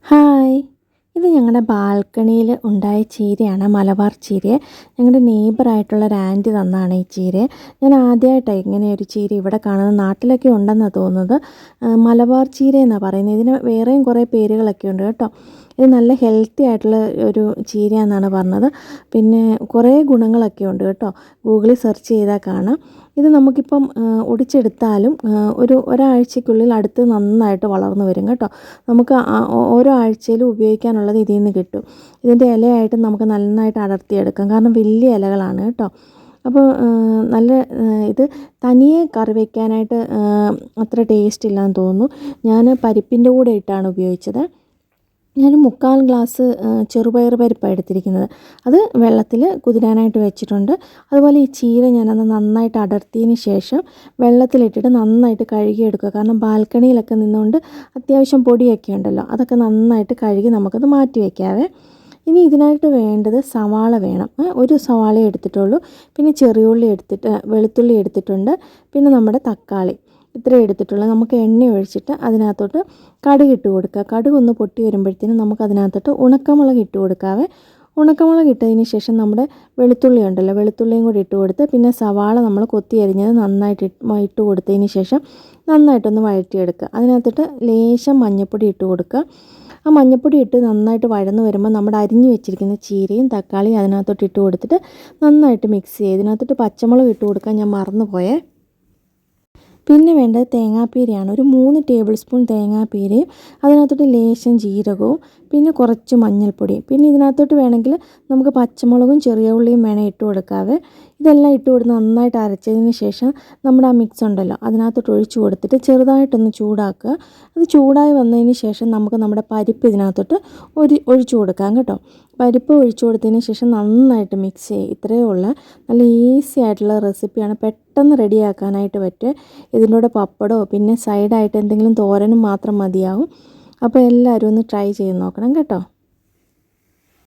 Hi! ഇത് ഞങ്ങളുടെ ബാൽക്കണിയിൽ ഉണ്ടായ ചീരയാണ്. മലബാർ ചീരയെ ഞങ്ങളുടെ നെയ്ബറായിട്ടുള്ള ഒരു ആൻറ്റി തന്നതാണ് ഈ ചീരയെ. ഞാൻ ആദ്യമായിട്ടാണ് ഇങ്ങനെ ഒരു ചീര ഇവിടെ കാണുന്നത്. നാട്ടിലൊക്കെ ഉണ്ടെന്നാണ് തോന്നുന്നത്. മലബാർ ചീര എന്നാണ് പറയുന്നത്. ഇതിന് വേറെയും കുറേ പേരുകളൊക്കെ ഉണ്ട് കേട്ടോ. ഇത് നല്ല ഹെൽത്തി ആയിട്ടുള്ള ഒരു ചീരയാണെന്നാണ് പറഞ്ഞത്. പിന്നെ കുറേ ഗുണങ്ങളൊക്കെ ഉണ്ട് കേട്ടോ. ഗൂഗിളിൽ സെർച്ച് ചെയ്താൽ കാണാം. ഇത് നമുക്കിപ്പം ഒടിച്ചെടുത്താലും ഒരാഴ്ചയ്ക്കുള്ളിൽ അടുത്ത് നന്നായിട്ട് വളർന്നു വരും കേട്ടോ. നമുക്ക് ഓരോ ആഴ്ചയിലും ഉപയോഗിക്കാനുള്ളത് ഇതിൽ നിന്ന് കിട്ടും. ഇതിൻ്റെ ഇലയായിട്ട് നമുക്ക് നന്നായിട്ട് അടർത്തിയെടുക്കാം. കാരണം വലിയ ഇലകളാണ് കേട്ടോ. അപ്പോൾ നല്ല ഇത് തനിയെ കറി വയ്ക്കാനായിട്ട് അത്ര ടേസ്റ്റ് ഇല്ലാന്ന് തോന്നുന്നു. ഞാൻ പരിപ്പിൻ്റെ കൂടെ ഇട്ടാണ് ഉപയോഗിച്ചത്. ഞാൻ 3/4 ഗ്ലാസ് ചെറുപയർ പരിപ്പാണ് എടുത്തിരിക്കുന്നത്. അത് വെള്ളത്തിൽ കുതിരാനായിട്ട് വെച്ചിട്ടുണ്ട്. അതുപോലെ ഈ ചീര ഞാനത് നന്നായിട്ട് അടർത്തിയതിന് ശേഷം വെള്ളത്തിലിട്ടിട്ട് നന്നായിട്ട് കഴുകിയെടുക്കുക. കാരണം ബാൽക്കണിയിലൊക്കെ നിന്നുകൊണ്ട് അത്യാവശ്യം പൊടിയൊക്കെ ഉണ്ടല്ലോ, അതൊക്കെ നന്നായിട്ട് കഴുകി നമുക്കത് മാറ്റി വയ്ക്കാവേ. ഇനി ഇതിനായിട്ട് വേണ്ടത് സവാള വേണം. ഒരു സവാളയെ എടുത്തിട്ടുള്ളൂ. പിന്നെ വെളുത്തുള്ളി എടുത്തിട്ടുണ്ട്. പിന്നെ നമ്മുടെ തക്കാളി ഇത്രയും എടുത്തിട്ടുള്ളൂ. നമുക്ക് എണ്ണ ഒഴിച്ചിട്ട് അതിനകത്തോട്ട് കടുക് ഇട്ട് കൊടുക്കുക. കടുക് ഒന്ന് പൊട്ടി വരുമ്പോഴത്തേനും നമുക്ക് അതിനകത്തോട്ട് ഉണക്കമുളക് ഇട്ട് കൊടുക്കാവേ. ഉണക്കമുളക് ഇട്ടതിന് ശേഷം നമ്മുടെ വെളുത്തുള്ളി ഉണ്ടല്ലോ, വെളുത്തുള്ളിയും കൂടി ഇട്ട് കൊടുത്ത് പിന്നെ സവാള നമ്മൾ കൊത്തി അരിഞ്ഞത് നന്നായിട്ട് ഇട്ട് കൊടുത്തതിന് ശേഷം നന്നായിട്ടൊന്ന് വഴറ്റിയെടുക്കുക. അതിനകത്തോട്ട് ലേശം മഞ്ഞൾപ്പൊടി ഇട്ട് കൊടുക്കുക. ആ മഞ്ഞൾപ്പൊടി ഇട്ട് നന്നായിട്ട് വഴന്ന് വരുമ്പോൾ നമ്മുടെ അരിഞ്ഞു വെച്ചിരിക്കുന്ന ചീരയും തക്കാളിയും അതിനകത്തോട്ട് ഇട്ട് കൊടുത്തിട്ട് നന്നായിട്ട് മിക്സ് ചെയ്യുക. ഇതിനകത്തോട്ട് പച്ചമുളക് ഇട്ട് കൊടുക്കാൻ ഞാൻ മറന്നുപോയേ. പിന്നെ വേണ്ടത് തേങ്ങാപ്പീരയാണ്. ഒരു 3 ടേബിൾ സ്പൂൺ തേങ്ങാപ്പീരയും അതിനകത്തോട്ട് ലേശം ജീരകവും പിന്നെ കുറച്ച് മഞ്ഞൾപ്പൊടിയും. പിന്നെ ഇതിനകത്തോട്ട് വേണമെങ്കിൽ നമുക്ക് പച്ചമുളകും ചെറിയ ഉള്ളിയും വേണേൽ ഇട്ട് കൊടുക്കാവേ. ഇതെല്ലാം ഇട്ട് കൊടുത്ത് നന്നായിട്ട് അരച്ചതിന് ശേഷം നമ്മുടെ ആ മിക്സ് ഉണ്ടല്ലോ അതിനകത്തോട്ട് ഒഴിച്ച് കൊടുത്തിട്ട് ചെറുതായിട്ടൊന്ന് ചൂടാക്കുക. അത് ചൂടായി വന്നതിന് ശേഷം നമുക്ക് നമ്മുടെ പരിപ്പ് ഇതിനകത്തോട്ട് ഒഴിച്ചു കൊടുക്കാം കേട്ടോ. പരിപ്പ് ഒഴിച്ചു കൊടുത്തതിന് ശേഷം നന്നായിട്ട് മിക്സ് ചെയ്യുക. ഇത്രയേ ഉള്ളൂ. നല്ല ഈസി ആയിട്ടുള്ള റെസിപ്പിയാണ്. പെട്ടെന്ന് റെഡിയാക്കാനായിട്ട് പറ്റും. ഇതിൻ്റെ കൂടെ പപ്പടമോ പിന്നെ സൈഡായിട്ട് എന്തെങ്കിലും തോരനും മാത്രം മതിയാവും. അപ്പോൾ എല്ലാവരും ഒന്ന് ട്രൈ ചെയ്ത് നോക്കണം കേട്ടോ.